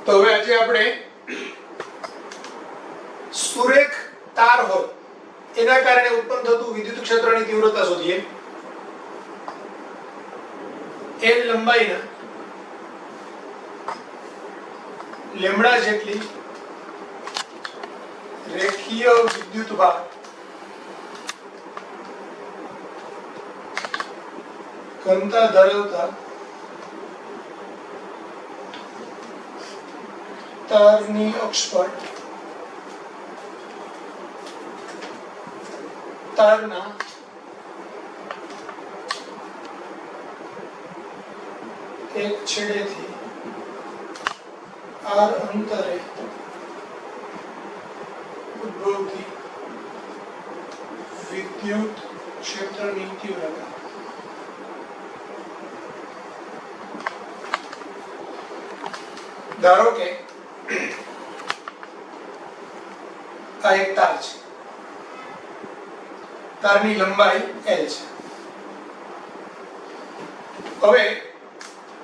તો હવે આજે આપણે સુરેખ તાર હોય એના કારણે ઉત્પન્ન થતું વિદ્યુત ક્ષેત્રની તીવ્રતા શોધીએ. L લંબાઈના લેમ્ડા જેટલી રેખીય વિદ્યુતભાર ઘનતા ધરાવતા તારની અક્ષ પર તારના એક છેડેથી r અંતરે ઉદ્ભવતી વિદ્યુત ક્ષેત્રની તીવ્રતા. ધારો કે આ એક તાર છે, તારની લંબાઈ L છે. હવે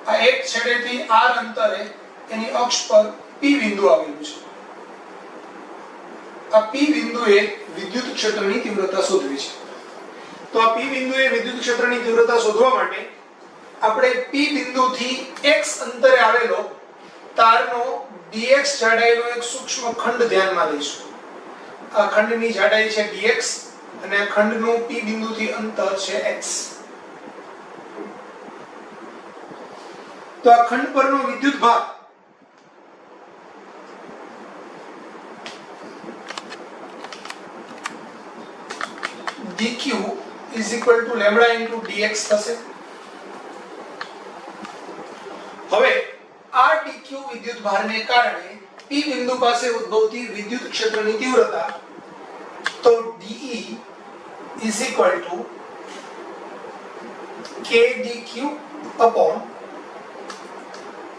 આ એક છેડેથી r અંતરે એની અક્ષ પર P બિંદુ આવેલું છે. આ P બિંદુએ વિદ્યુત ક્ષેત્રની તીવ્રતા શોધવી છે. તો આ P બિંદુએ વિદ્યુત ક્ષેત્રની તીવ્રતા શોધવા માટે આપણે P બિંદુથી x અંતરે આવેલો તારનો dx જાડાઈનો એક સૂક્ષ્મ ખંડ ધ્યાનમાં લઈશું. આ ખંડની જાડાઈ છે dx અને આ ખંડનું P બિંદુથી અંતર છે x. તો આ ખંડ પરનો વિદ્યુત ભાર dq = લેમ્ડા * dx થશે. હવે આ dq વિદ્યુત ભારને કારણે P બિંદુ પાસે ઉદ્ભવતી વિદ્યુત ક્ષેત્રની તીવ્રતા તો dE = k dq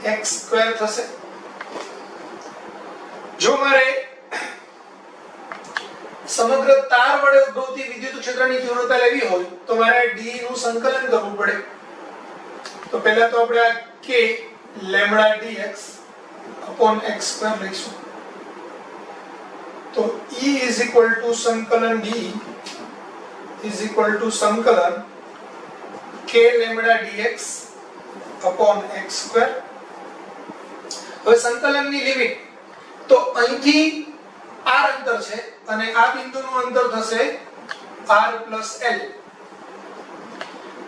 / x² થશે. જો મારે સમગ્ર તાર વડે ઉદ્ભવતી વિદ્યુત ક્ષેત્રની તીવ્રતા લેવી હોય તો મારે d નું સંકલન કરવું પડે. તો પહેલા તો આપણે આ k લેમ્ડા dx / x² લઈશું. તો E = સંકલન d = સંકલન k લેમ્ડા dx / x². હવે સંકલનની લિમિટ તો અહીંથી r અંતર છે અને આ બિંદુનું અંતર થશે r + l.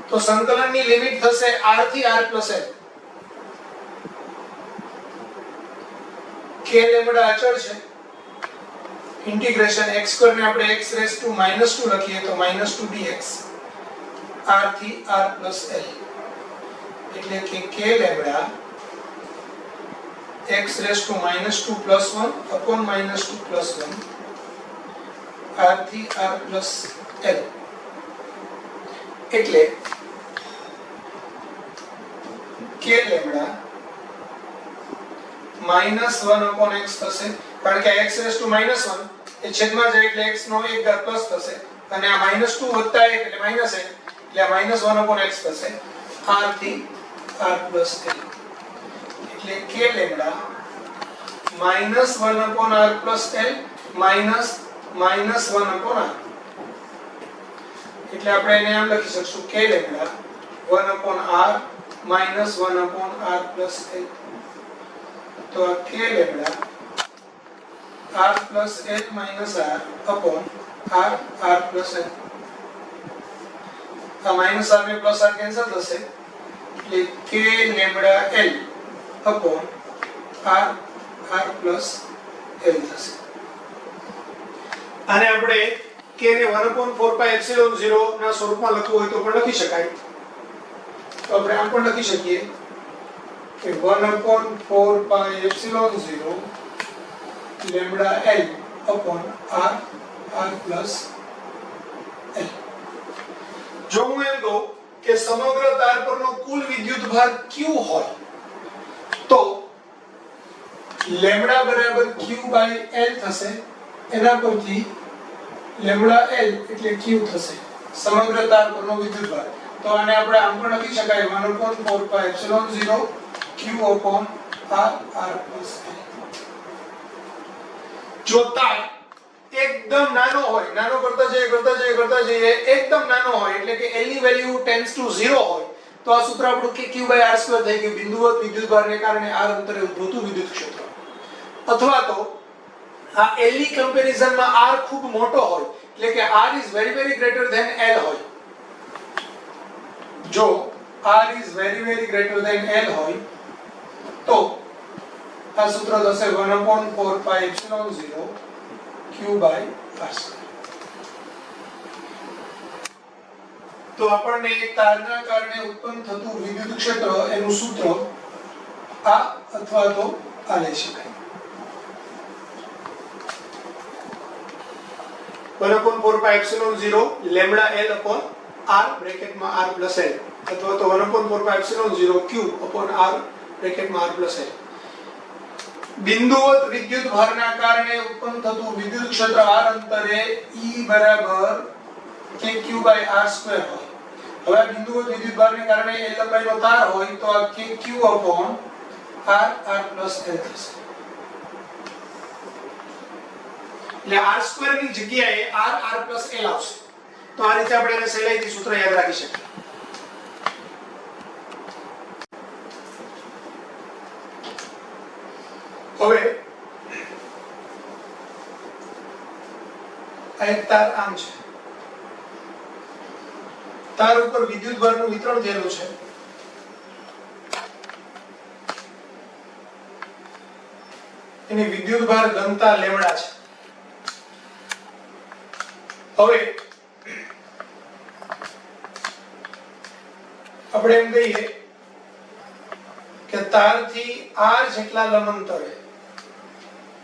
તો સંકલનની લિમિટ થશે r થી r + l. k લેમ્ડા અચળ છે. ઇન્ટિગ્રેશન x² ને આપણે x⁻² લખીએ તો -2 dx r થી r + l એટલે કે k લેમ્ડા x⁻² + 1 / -2 + 1 r થી r + l એટલે k લેમ્ડા -1/x થશે. કારણ કે x⁻1 એ છેદમાં જાય એટલે x નો 1 ઘાત પ્લસ થશે અને આ -2 + 1 એટલે -1 એટલે આ -1/x થશે r થી r + l એટલે k lambda -1/r + l -1/r એટલે આપણે એને આમ લખી શકશું k lambda 1/r -1/r + l. તો આ k lambda r + l - r + l. આ -r ને +r કેન્સલ થશે એટલે k lambda l / r + l થશે. આને આપણે k ને 1/4πε0 ના સ્વરૂપમાં લખવું હોય તો પણ લખી શકાય. તો આપણે આમ પણ લખી શકીએ કે 1/4πε0 લેમ્ડા l / r + l. જો હું એમ કહું કે સમગ્ર તાર પરનો કુલ વિદ્યુત ભાર q હોય તો લેમ્ડા = q/l થશે. એના પરથી લેમ્ડા l એટલે q થશે સમગ્ર તાર પરનો વિદ્યુત ભાર. તો આને આપણે આમ પણ લખી શકાય 1/4πε0 q/l r plus l. જો તાર એકદમ નાનો હોય, નાનો કરતા જઈએ એકદમ નાનો હોય એટલે કે l ની વેલ્યુ ટેન્ડ્સ ટુ 0 હોય તો આ સૂત્ર આપણું kq/r² થઈ ગયું. બિંદુવત વિદ્યુતભારને કારણે r અંતરે ઉદ્ભવતું વિદ્યુત ક્ષેત્ર. અથવા તો આ l ની કમ્પેરિઝનમાં r ખૂબ મોટો હોય એટલે કે r is very very greater than l હોય. જો r is very very greater than l હોય તો આ સૂત્ર થશે 1/4πε0 q/r². તો આપણને એક તારના કારણે ઉત્પન્ન થતું વિદ્યુત ક્ષેત્ર એનું સૂત્ર આ અથવા તો આ લઈ શકાય. 1/4πε0 λl/r બ્રેકેટમાં r + l અથવા તો 1/4πε0 q/r બ્રેકેટમાં r + l. બિંદુવત વિદ્યુત ભારના કારણે ઉત્પન્ન થતું વિદ્યુત ક્ષેત્ર r અંતરે E બરાબર kq/r² હોય. હવે બિંદુવત વિદ્યુત ભારને કારણે l લંબાઈનો તાર હોય તો આ kq/r r + l થશે. એટલે r² ની જગ્યાએ r + l આવશે. તો આ રીતે આપણે એને સહેલાઈથી સૂત્ર યાદ રાખી શકીએ. હવે આ એક તાર આમ છે. તાર ઉપર વિદ્યુત ભારનું વિતરણ થયેલું છે. એની વિદ્યુત ભાર ઘનતા લેમ્ડા છે. હવે આપણે એમ કહીએ કે તારથી r જેટલા લંબાંતરે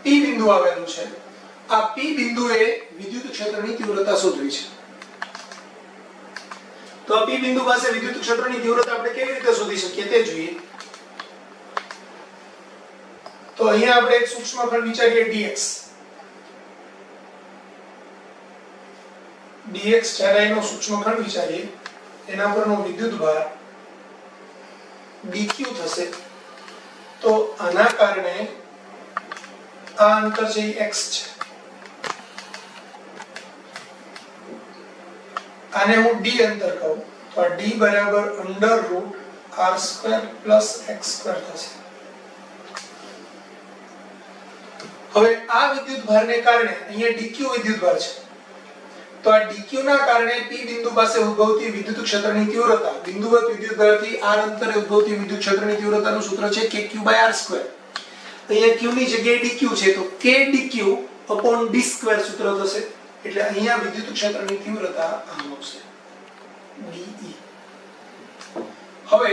P બિંદુ આવેલું છે. આ P બિંદુએ વિદ્યુત ક્ષેત્રની તીવ્રતા શોધવી છે. તો આ P બિંદુ પાસે વિદ્યુત ક્ષેત્રની તીવ્રતા આપણે કેવી રીતે શોધી શકીએ તે જોઈએ. તો અહીંયા આપણે એક સૂક્ષ્મખંડ વિચારીએ dx. dx જાડાઈનો સૂક્ષ્મખંડ વિચારીએ, એના પરનો વિદ્યુત ભાર dq થશે. તો આના કારણે આ અંતર છે x છે. આને હું d અંતર કહું તો આ d બરાબર √r² + x² થશે. હવે આ વિદ્યુત ભારને કારણે અહીંયા dq વિદ્યુત ભાર છે. તો આ dq ના કારણે P બિંદુ પાસે ઉદ્ભવતી વિદ્યુત ક્ષેત્રની તીવ્રતા, બિંદુવત વિદ્યુત ભારથી r અંતરે ઉદ્ભવતી વિદ્યુત ક્ષેત્રની તીવ્રતાનું સૂત્ર છે kq/r². અહીંયા q ની જગ્યાએ dq છે તો k dq/d² સૂત્ર થશે. એટલે અહીંયા વિદ્યુત ક્ષેત્રની તીવ્રતા આમ આવશે de. હવે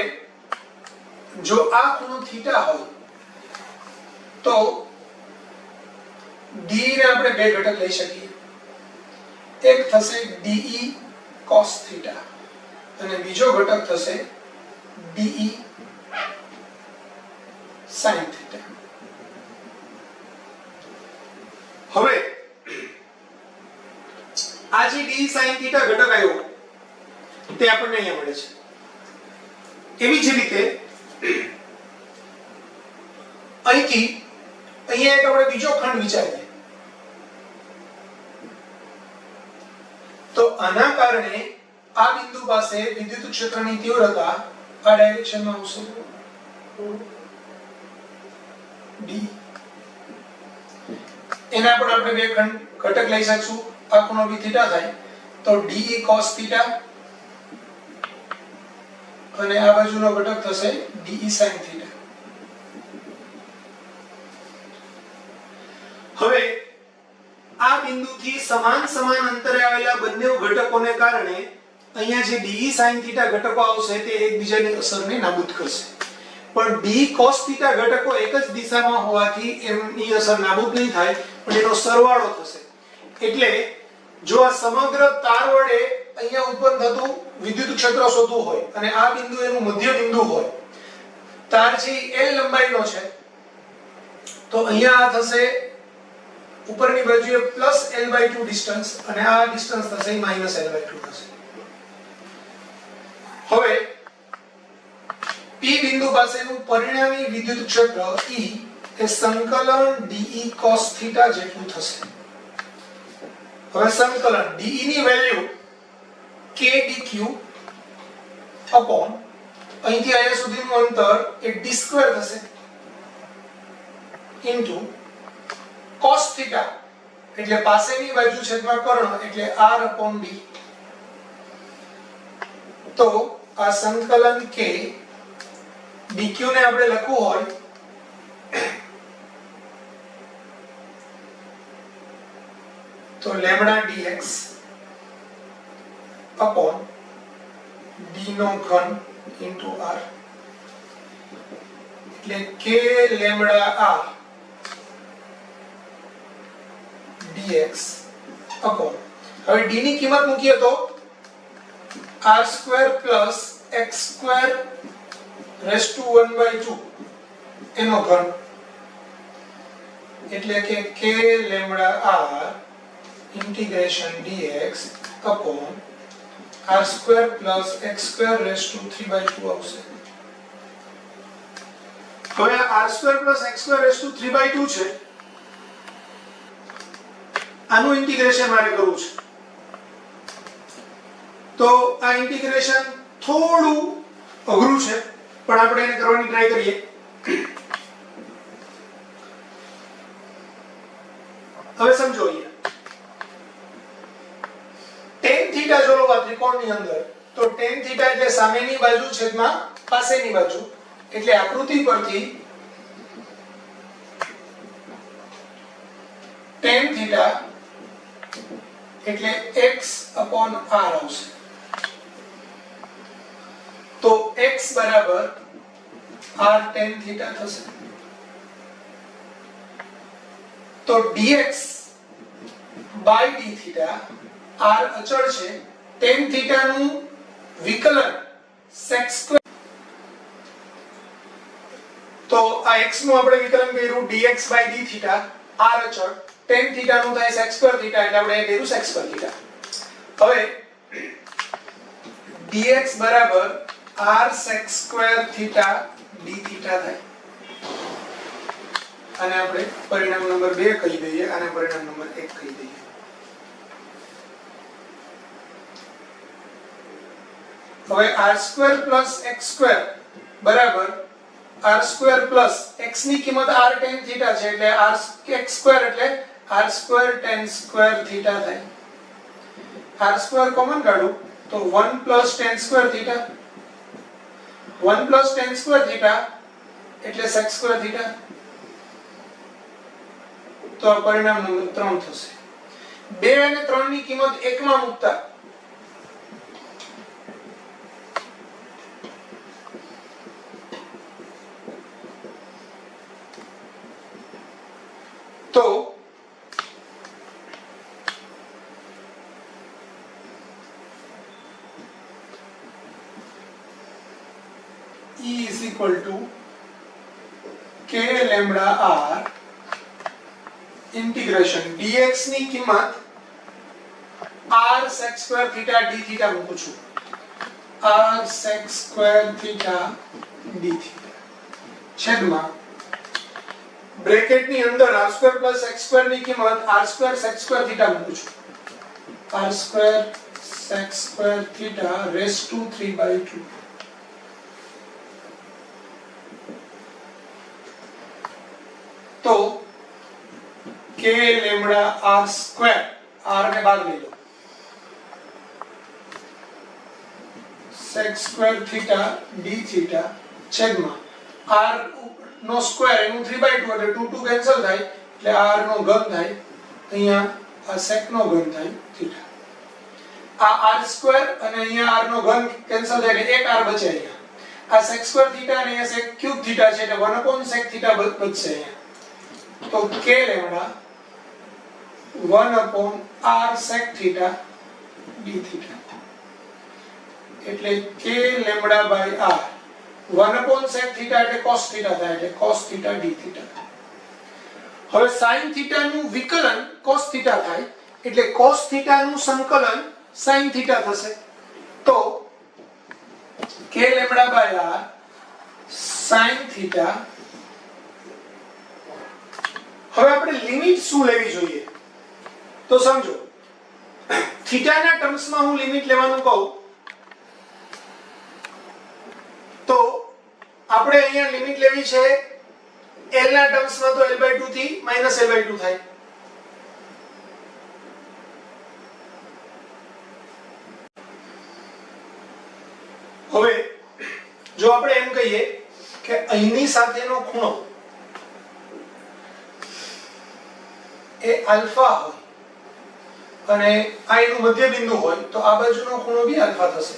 જો આ ખૂણો થીટા હોય તો d ને આપણે બે ઘટક લઈ શકીએ. એક થશે de cos θ અને બીજો ઘટક થશે de sin θ. હવે આ જે de sin θ ઘટક આવ્યો તે આપણને અહીંયા મળે છે. એવી જ રીતે અહીંથી અહીંયા એક આપણે બીજો ખંડ વિચારીએ તો આના કારણે આ બિંદુ પાસે વિદ્યુત ક્ષેત્રની તીવ્રતા આ ડાયરેક્શનમાં આવશે d. એના પર આપણે બે ઘટક લઈ શકશું. આ ખૂણો બી થીટા થાય તો de cos θ અને આ બાજુનો ઘટક થશે de sin θ. હવે આ બિંદુથી સમાન અંતરે આવેલા બંને ઘટકોને કારણે અહીંયા જે de sin θ ઘટકો આવશે તે એકબીજાની અસરને નાબૂદ કરશે. પણ d cos θ ઘટકો એક જ દિશામાં હોવાથી એમની અસર નાબૂદ નહીં થાય પણ એનો સરવાળો થશે. એટલે જો આ સમગ્ર તાર વડે અહીંયા ઉત્પન્ન થતું વિદ્યુત ક્ષેત્ર શોધવું હોય અને આ બિંદુ એનું મધ્ય બિંદુ હોય, તાર છે l લંબાઈનો છે તો અહીંયા આ થશે ઉપરની બાજુએ +l/2 ડિસ્ટન્સ અને આ ડિસ્ટન્સ થશે -l/2 થશે. હવે P બિંદુ પાસેનું પરિણામી વિદ્યુત ક્ષેત્ર E એ સંકલન dE cos θ જેટલું થશે. હવે સંકલન dE ની વેલ્યુ k dq અપોન અહીંથી અહીંયા સુધીનું અંતર એ d² થશે ઇન્ટુ cos θ એટલે પાસેની બાજુ છેદમાં કર્ણ એટલે r upon d. તો આ સંકલન k dq ને આપણે લખવું હોય તો લેમ્ડા dx upon d નો ઘન into r એટલે k lambda r dx upon હવે d ની કિંમત મૂકીએ તો r² plus x² raised to 1/2 એનો ઘન એટલે કે k lambda r integration dx upon r² plus x² raised to 3/2 આવશે. હવે r² plus x² raised to 3/2 છે, આનું ઇન્ટિગ્રેશન મારે કરવું છે. તો આ ઇન્ટિગ્રેશન થોડું અઘરું છે પણ આપણે એને કરવાની ટ્રાય કરીએ. હવે સમજો અહીંયા tan θ જોડવા ત્રિકોણની અંદર તો tan θ એટલે સામેની બાજુ છેદમાં પાસેની બાજુ એટલે આકૃતિ પરથી tan θ એટલે x upon r આવશે. તો x બરાબર r tan θ થશે. તો dx by dθ r અચળ છે, tan θ નું વિકલન sec². તો આ x નું આપણે વિકલન કર્યું dx by dθ r અચળ, tan θ નું થાય sec² θ એટલે આપણે એ કર્યું sec² θ. હવે dx બરાબર r sec² θ dθ થાય. આને આપણે પરિણામ નંબર 2 કહી દઈએ, આને પરિણામ નંબર 1 કહી દઈએ. હવે r² plus x² બરાબર r² plus x ની કિંમત r tan θ છે એટલે x² એટલે r² tan² θ થાય. r² કોમન કાઢું તો 1 plus tan² θ, 1 plus tan² θ એટલે sec² θ. તો આ પરિણામ નંબર 3 થશે. 2 અને 3 ની કિંમત 1 માં મૂકતા તો E is equal to k lambda r integration dx ની કિંમત r sec² θ dθ મૂકું છું. r sec² θ dθ છેદમાં બ્રેકેટ ની અંદર r² plus x² ની કિંમત r² sec² θ મૂકું છું. r² sec² θ raised to 3/2. તો k લેમ્ડા r² r ને બાદ લઈ લો, sec² θ dθ છેદમાં r નો સ્ક્વેર એનું 3/2 એટલે 2 2 કેન્સલ થાય એટલે r નો ઘન થાય, અહીંયા આ sec નો ઘન થાય θ. આ r² અને અહીંયા r નો ઘન કેન્સલ થાય એટલે એક r બચે. અહીંયા આ sec² θ અને અહીંયા sec³ θ છે એટલે 1/sec θ બચશે અહીંયા. તો k lambda 1/r sec θ dθ એટલે k lambda by r 1/sec θ એટલે cos θ થાય એટલે cos θ dθ. હવે sin θ નું વિકલન cos θ થાય એટલે cos θ નું સંકલન sin θ થશે. તો k lambda by r sin theta. હવે આપણે લિમિટ શું લેવી જોઈએ તો સમજો, થીટાના ટર્મ્સમાં હું લિમિટ લેવાનું કહું તો આપણે અહીંયા લિમિટ લેવી છે l ના ટર્મ્સમાં તો l/2 થી -l/2 થાય. હવે જો આપણે એમ કહીએ કે અહીંની સાથેનો ખૂણો એ આલ્ફા હોય અને આ એનું મધ્ય બિંદુ હોય તો આ બાજુનો ખૂણો બી આલ્ફા થશે.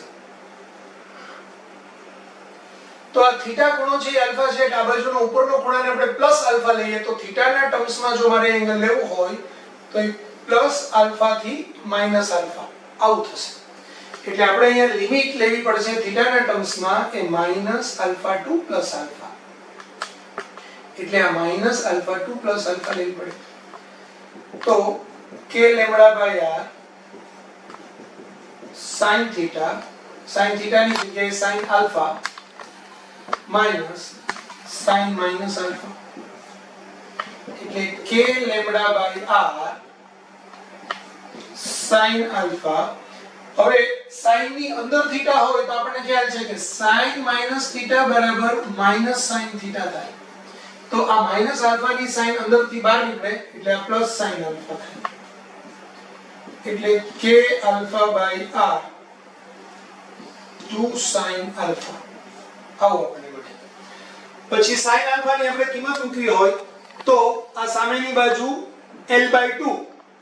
તો આ થીટા ખૂણો છે એ આલ્ફા છે, એટલે આ બાજુનો ઉપરનો ખૂણાને આપણે પ્લસ આલ્ફા લઈએ તો થીટાના ટર્મ્સમાં જો મારે એંગલ લેવું હોય તો એ પ્લસ આલ્ફા થી માઈનસ આલ્ફા આવું થશે. એટલે આપણે અહીંયા લિમિટ લેવી પડશે થીટાના ટર્મ્સમાં એ minus alpha to plus alpha. એટલે આ minus alpha to plus alpha લેવી પડે. તો k lambda by r sin theta, sin થીટાની જગ્યાએ sin alpha minus sin minus alpha. એટલે k lambda by r sin alpha. હવે sin ની અંદર થીટા હોય તો આપણને ખ્યાલ છે કે sin માઈનસ થીટા બરાબર માઈનસ sin થીટા થાય. તો આ માઈનસ આલ્ફા ની sin અંદરથી બહાર નીકળે એટલે આ પ્લસ sin આલ્ફા થાય. એટલે k alpha by r 2 sin alpha આવો આપણને મળે. પછી sin આલ્ફા ની આપણે કિંમત મૂકવી હોય તો આ સામેની બાજુ l/2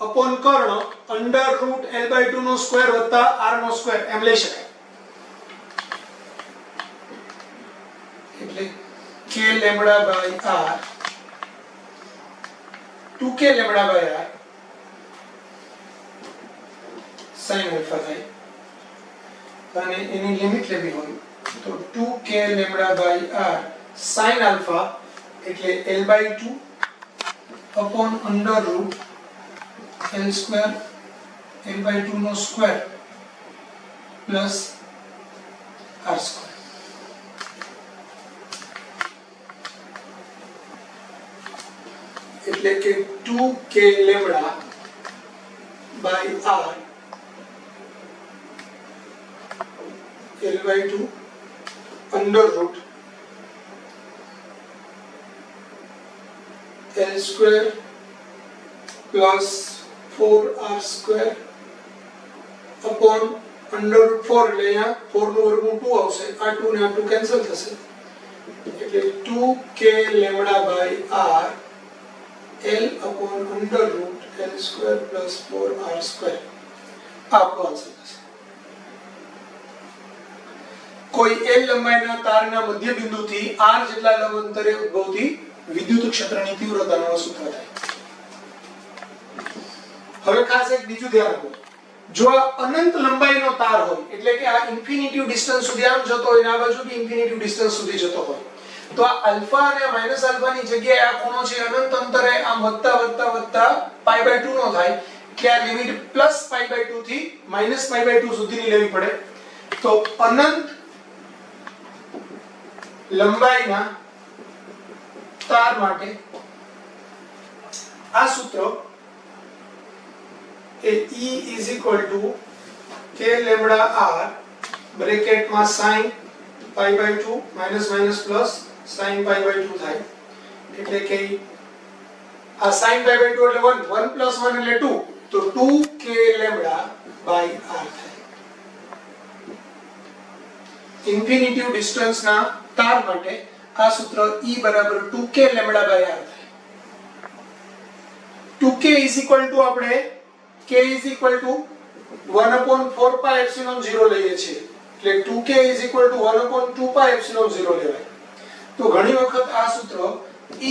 અપોન કર્ણ અંડર રૂટ l/2 નો સ્ક્વેર વત્તા r નો સ્ક્વેર એમ લઈ શકાય. એટલે k lambda by r 2k lambda by r sin alpha થાય. અને એની લિમિટ લેવી હોય તો 2k lambda by r sin alpha એટલે l/2 upon under root l square l/2 નો સ્ક્વેર પ્લસ r સ્ક્વેર. એટલે કે 2k lambda by r l/2 under root l square plus 4r square upon under route 4 એટલે અહીંયા 4 નું વર્ગમૂળ 2 આવશે. આ 2 ને આ 2 કેન્સલ થશે. એટલે 2k lambda by r l upon under root l square plus 4r square આપણો આન્સર થશે. કોઈ l લંબાઈના તારના મધ્ય બિંદુથી r જેટલા લંબ અંતરે ઉદ્ભવતી વિદ્યુત ક્ષેત્રની તીવ્રતાનું સૂત્ર થાય. હવે ખાસ એક બીજું ધ્યાન રાખો, જો આ અનંત લંબાઈનો તાર હોય એટલે કે આ ઇન્ફિનિટિવ ડિસ્ટન્સ સુધી આમ જતો હોય અને આ બાજુ બી ઇન્ફિનિટિવ ડિસ્ટન્સ સુધી જતો હોય તો આ આલ્ફા અને માઈનસ આલ્ફા ની જગ્યાએ આ ખૂણો છે અનંત અંતરે આમ વધતા વધતા વધતા π/2 નો થાય. કે આ લિમિટ પ્લસ π/2 થી માઈનસ π/2 સુધીની લેવી પડે. તો અનંત લંબાઈના તાર માટે આ સૂત્ર એ E = k લેમ્બડા r બ્રેકેટમાં sin π/2 minus minus plus sin π/2 થાય. એટલે કે આ sin π/2 એટલે 1 1 + 1 એટલે 2 તો 2k લેમ્બડા બાય r થાય. ઇન્ફિનિટિવ ડિસ્ટન્સ ના તાર માટે આ સૂત્ર E બરાબર 2k લેમ્બડા બાય r થાય. 2k આપણે k = 1/4πε0 લઈએ છીએ. એટલે 2k = 1/2πε0 લેવાય. તો ઘણી વખત આ સૂત્ર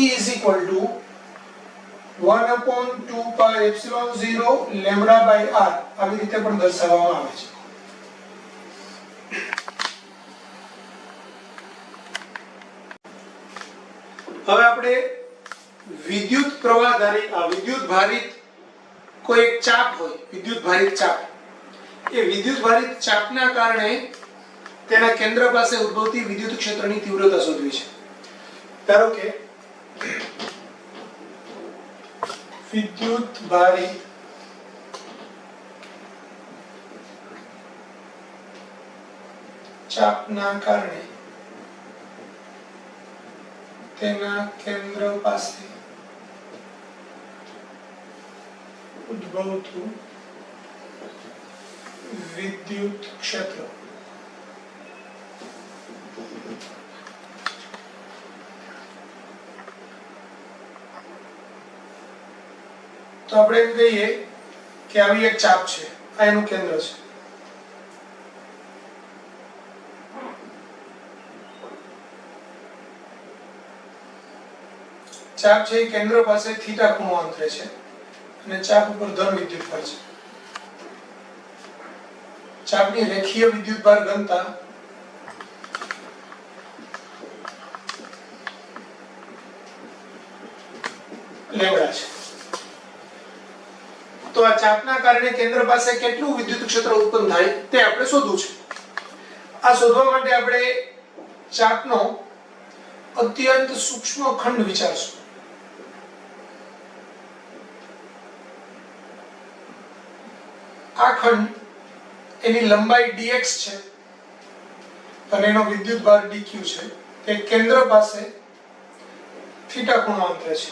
E = 1/2πε0 લેમ્બડા બાય r આવી રીતે પણ દર્શાવવામાં આવે છે. હવે આપણે વિદ્યુત પ્રવાહધારી વિદ્યુત ભારિત કોઈ એક ચાપ હોય, વિદ્યુત ભારિત ચાપ, એ વિદ્યુત ભારિત ચાપના કારણે તેના કેન્દ્ર પાસે ઉદ્ભવતી વિદ્યુત ક્ષેત્રની તીવ્રતા શોધવી છે. ધારો કે વિદ્યુત ભારિત ચાપના કારણે તેના કેન્દ્ર પાસે ઉદ્ભવતું વિદ્યુત ક્ષેત્ર તો આપણે એમ કહીએ કે આવી એક ચાપ છે, આ એનું કેન્દ્ર છે. ચાપ છે એ કેન્દ્ર પાસે થીટા ખૂણો અંતરે છે અને ચાપ ઉપર ધન વિદ્યુતભાર છે. ચાપની રેખીય વિદ્યુતભાર ઘનતા લેમ્ડા છે. તો આ ચાપના કારણે કેન્દ્ર પાસે કેટલું વિદ્યુત ક્ષેત્ર ઉત્પન્ન થાય તે આપણે શોધવું છે. આ શોધવા માટે આપણે ચાપનો અત્યંત સૂક્ષ્મ ખંડ વિચારશું. આ ખંડ એની લંબાઈ dx છે અને એનો વિદ્યુતભાર dq છે. તે કેન્દ્ર પાસે થીટા ખૂણો અંતરે છે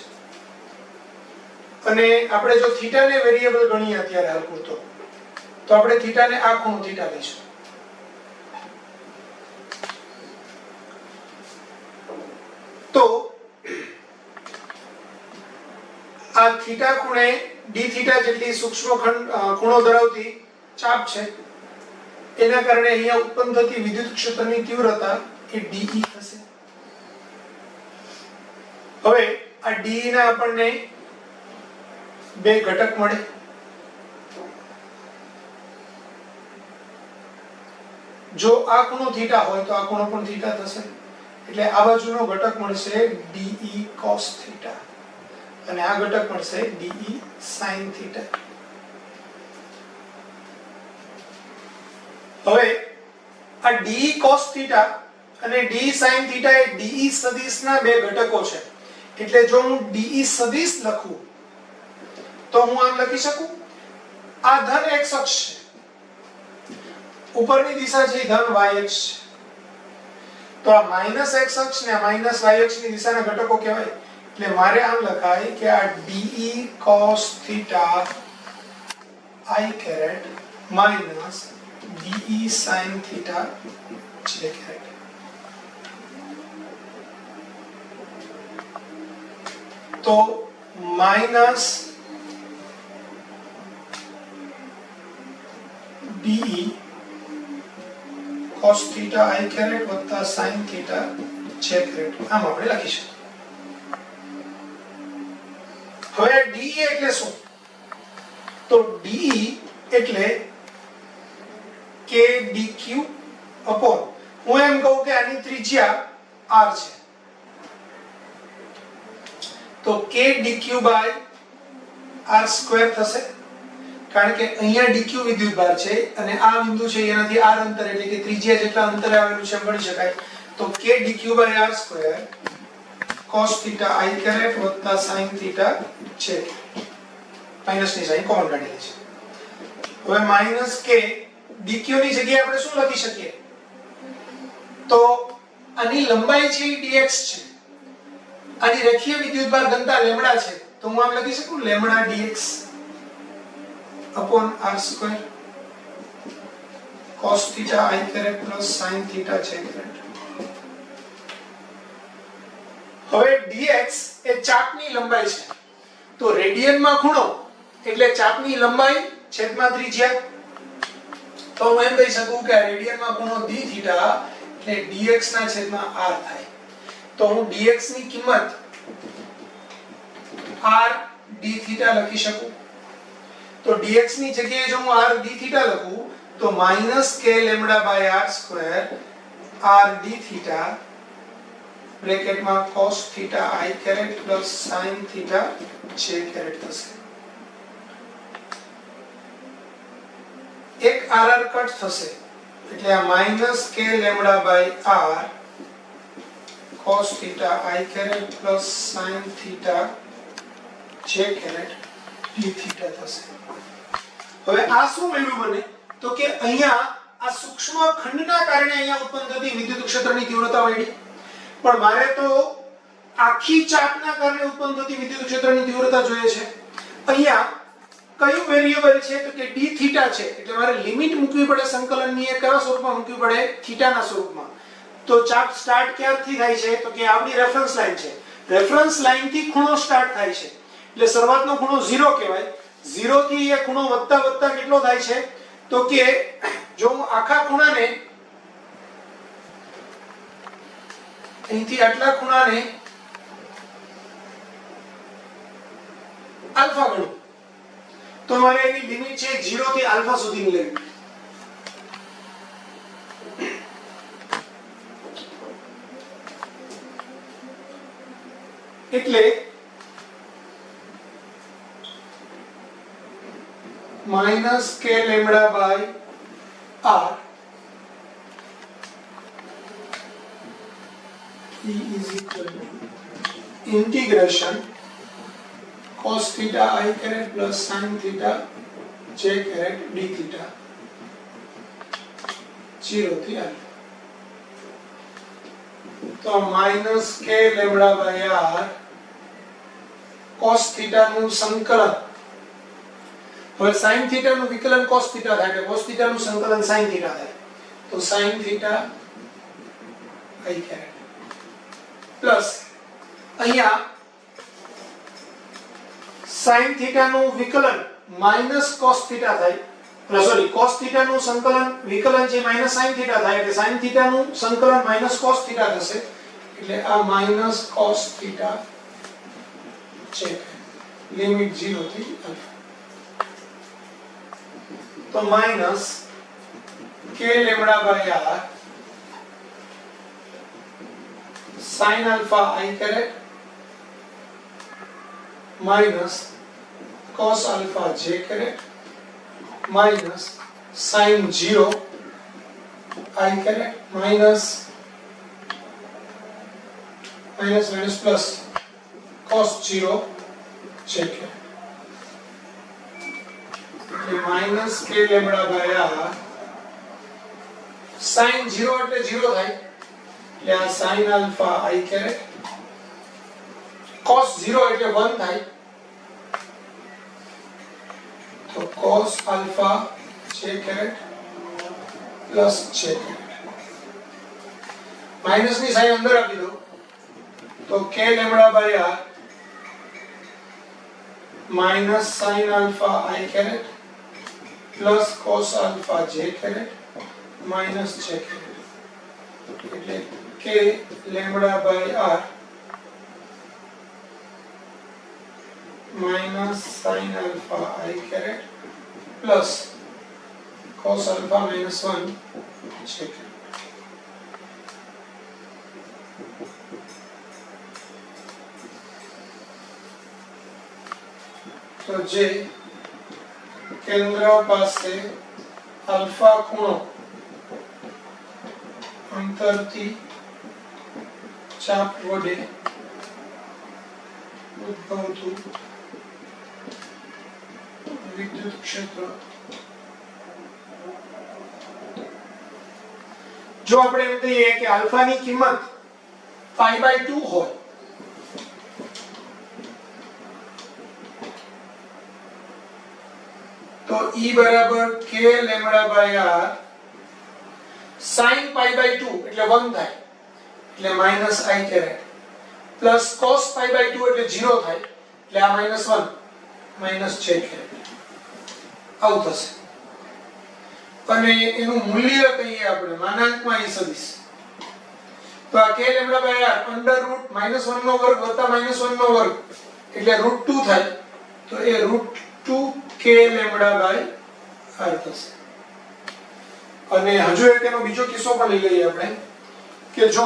અને આપણે જો થીટાને વેરીએબલ ગણીએ અત્યારે હાલ પૂરતો, તો આપણે થીટાને આ ખૂણો થીટા લઈશું. તો આ થીટા ખૂણે d થીટા જેટલી સૂક્ષ્મ ખૂણો ધરાવતી ચાપ છે, એના કારણે અહીંયા ઉત્પન્ન થતી વિદ્યુત ક્ષેત્રની તીવ્રતા એ dE થશે. હવે આ dE ના આપણને બે ઘટક મળે. જો આ ખૂણો થીટા હોય તો આ ખૂણો પણ થીટા થશે, એટલે આ બાજુનો ઘટક મળશે dE cos થીટા અને આ ઘટક મળશે dE sin થીટા. હવે આ dE cos થીટા અને dE sin થીટા એ dE સદિશના બે ઘટકો છે. એટલે જો હું dE સદિશ લખું તો હું આમ લખી શકું, આ ધન x અક્ષ છે, ઉપરની દિશા છે ધન y અક્ષ છે, તો આ માઈનસ x અક્ષ ને માઈનસ y અક્ષની દિશાના ઘટકો કહેવાય. એટલે મારે આમ લખાય કે આ dE cos theta I caret minus dE sin theta j caret. તો minus dE cos theta I caret વત્તા sin થીટા j કેરેટ આમ આપણે લખીશું. હવે dE એટલે શું? તો dE એટલે k dq upon, હું એમ કહું કે આની ત્રિજ્યા r છે, તો k dq by r square થશે. કારણ કે અહીંયા dq વિદ્યુતભાર છે અને આ બિંદુ છે એનાથી r અંતર, એટલે કે ત્રિજ્યા જેટલા અંતરે આવેલું છે ગણી શકાય. તો k dq by r square cos theta I caret વત્તા sin થીટા j, માઈનસ ની સાઈન કોમન કાઢી છે. હવે માઈનસ k dq ની જગ્યાએ આપણે શું લખી શકીએ? તો આની લંબાઈ છે dx છે, આની રેખીય વિદ્યુતભાર ઘનતા લેમ્ડા છે, તો હું આમ લખી શકું lambda dx upon r square cos theta I caret plus sin theta j caret. હવે dx એ ચાપની લંબાઈ છે, તો રેડિયનમાં ખૂણો એટલે ચાપની લંબાઈ છેદમાં ત્રિજ્યા. તો હું એમ કહી શકું કે રેડિયનમાં ખૂણો d થીટા એટલે dx ના છેદમાં r થાય. તો હું dx ની કિંમત r d થીટા લખી શકું. તો dx ની જગ્યાએ જો હું r d થીટા લખું તો minus k lambda by r square r d theta બ્રેકેટમાં cos theta I caret plus sin theta j caret થશે. એક r r કટ થશે એટલે આ minus k lambda by r cos theta I caret plus sin theta j caret d theta થશે. હવે આ શું મળ્યું મને તો કે અહીંયા આ સૂક્ષ્મ ખંડના કારણે અહીંયા ઉત્પન્ન થતી વિદ્યુત ક્ષેત્રની તીવ્રતા મળી, પણ મારે તો આખી ચાપના કારણે ઉત્પન્ન થતી વિદ્યુત ક્ષેત્રની તીવ્રતા જોઈએ છે. અહીંયા કયું વેરીએબલ છે તો કે d થીટા છે, એટલે મારે લિમિટ મૂકવી પડે સંકલનની. એ કયા સ્વરૂપમાં મૂકવી પડે? થીટાના સ્વરૂપમાં. તો ચાપ સ્ટાર્ટ ક્યારથી થાય છે તો કે આપણી રેફરન્સ લાઈન છે, રેફરન્સ લાઈન થી ખૂણો સ્ટાર્ટ થાય છે, એટલે શરૂઆતનો ખૂણો 0 કહેવાય. 0 થી એ ખૂણો વધતા વધતા કેટલો થાય છે તો કે જો હું આખા ખૂણાને અહીંથી આટલા ખૂણાને આલ્ફા ગણું તો મારે એની લિમિટ છે 0 થી આલ્ફા સુધીની લેવી. એટલે minus k lambda by r E is equal to integration cos theta I caret plus sin theta j caret d theta 0 થી alpha. તો minus k lambda by r cos theta નું સંકલન, હવે sin theta નું વિકલન cos theta થાય એટલે cos theta નું સંકલન sin theta થાય, તો sin theta I caret plus અહીંયા sin theta નું વિકલન માઈનસ cos theta થાય, સોરી cos theta નું સંકલન વિકલન છે માઈનસ sin theta થાય એટલે sin theta નું સંકલન માઈનસ cos theta થશે, એટલે આ માઈનસ cos theta છે લિમિટ 0 થી અલ્ફા. તો minus k lambda by r sin alpha I caret minus cos alpha j caret minus sin 0 I caret minus plus cos 0 j caret. minus k lambda by r sin 0 એટલે 0 થાય એટલે આ sin alpha I caret cos 0 એટલે 1 થાય તો cos alpha j caret plus j caret minus ની sine અંદર આપી દો તો k lambda by r minus sin alpha I caret plus cos alpha j caret minus j caret એટલે k lambda by r minus sin alpha I caret plus cos alpha minus 1 j caret. तो जे केंद्र पासे alpha खूणो अंतर थी चाप वडे उद्भवतु विद्युत क्षेत्र जो આપણે એમ કહીએ કે આલ્ફા ની કિંમત π/2 હોય तो E बराबर k lambda by r sin π/2 એટલે 1 થાય એટલે minus I caret plus cos π/2 એટલે 0 થાય એટલે આ -1 minus j caret આવું થશે અને એનું મૂલ્ય કહીએ આપણે માનાંકમાં e સદિશ તો આ k lambda by r under root -1 નો વર્ગ વત્તા -1 નો વર્ગ એટલે √2 થાય તો એ √2 k lambda by r થશે અને હજુ એક એનો બીજો કિસ્સો પણ લઈ લઈએ આપણે કે જો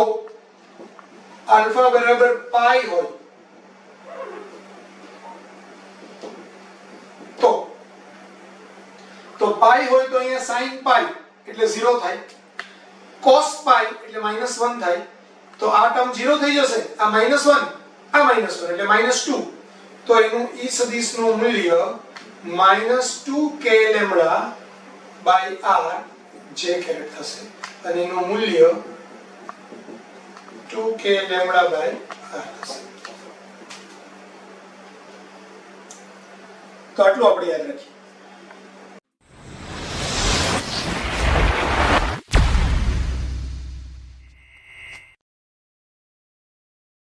આલ્ફા બરાબર પાઈ હોય તો પાઈ હોય તો અહીંયા sin પાઈ એટલે 0 થાય, cos pi એટલે -1 થાય, તો આ ટર્મ 0 થઈ જશે, આ -1 આ -1 એટલે -2, તો એનું ઈ સદિશનું મૂલ્ય -2k lambda by r j caret થશે, અને એનું મૂલ્ય 2k લેમ્બડા બાય r થશે. તો આટલું આપણે યાદ રાખીએ.